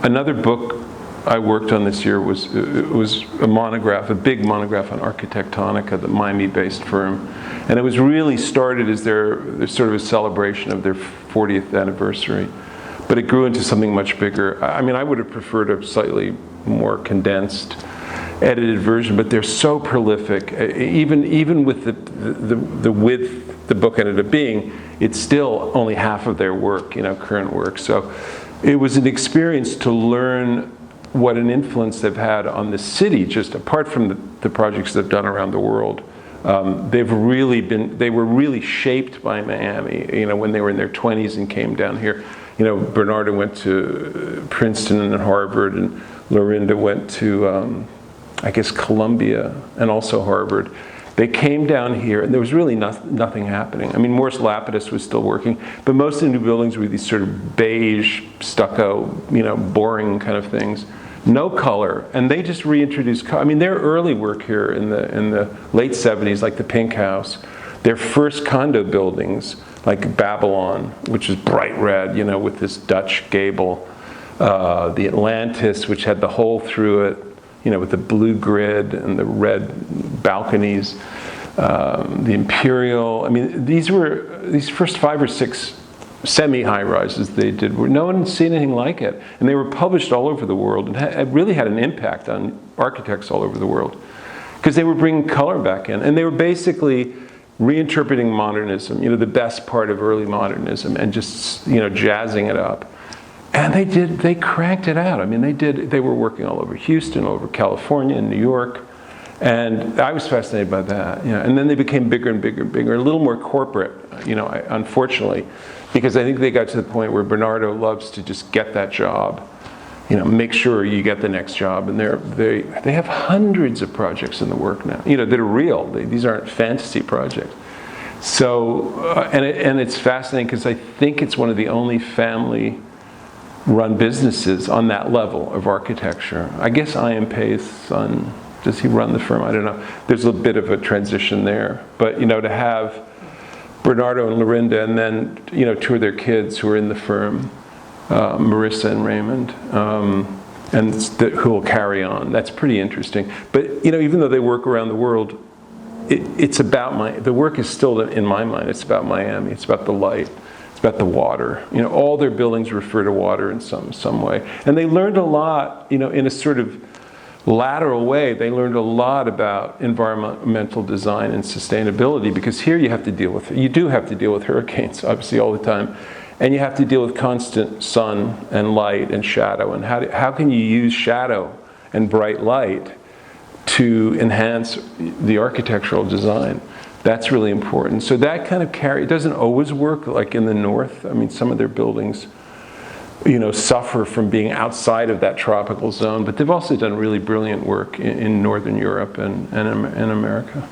Another book I worked on this year was a monograph, a big monograph on Architectonica, the Miami-based firm. And it was really started as their sort of a celebration of their 40th anniversary. But it grew into something much bigger. I mean, I would have preferred a slightly more condensed, edited version, but they're so prolific. Even with the width the book ended up being, it's still only half of their work, current work. So it was an experience to learn what an influence they've had on the city, just apart from the projects they've done around the world. They were really shaped by Miami, when they were in their 20s and came down here. Bernardo went to Princeton and Harvard, and Lorinda went to, I guess, Columbia and also Harvard. They came down here, and there was really nothing happening. I mean, Morris Lapidus was still working, but most of the new buildings were these sort of beige, stucco, boring kind of things. No color, and they just reintroduced color. I mean, their early work here in the late 70s, like the Pink House, their first condo buildings, like Babylon, which is bright red, with this Dutch gable, the Atlantis, which had the hole through it, with the blue grid and the red balconies, the Imperial. I mean, these first 5 or 6 semi-high rises they did, no one had seen anything like it. And they were published all over the world, and it really had an impact on architects all over the world, because they were bringing color back in. And they were basically reinterpreting modernism, the best part of early modernism, and just, jazzing it up. And they cranked it out. I mean, they were working all over Houston, all over California and New York. And I was fascinated by that. And then they became bigger and bigger and bigger, a little more corporate, unfortunately, because I think they got to the point where Bernardo loves to just get that job, make sure you get the next job. And they have hundreds of projects in the work now, that are real. These aren't fantasy projects. So, and it's fascinating because I think it's one of the only family-run businesses on that level of architecture. I guess Ian Pei's son, does he run the firm? I don't know. There's a bit of a transition there. But, to have Bernardo and Lorinda, and then, 2 of their kids who are in the firm, Marissa and Raymond, who will carry on. That's pretty interesting. But, even though they work around the world, it's about the work is still, in my mind, it's about Miami. It's about the light. It's about the water. All their buildings refer to water in some way. And they learned a lot, in a sort of lateral way. They learned a lot about environmental design and sustainability, because here you do have to deal with hurricanes, obviously, all the time. And you have to deal with constant sun and light and shadow. And how can you use shadow and bright light to enhance the architectural design? That's really important. So that kind of it doesn't always work, like in the north. I mean, some of their buildings, suffer from being outside of that tropical zone, but they've also done really brilliant work in Northern Europe and in America.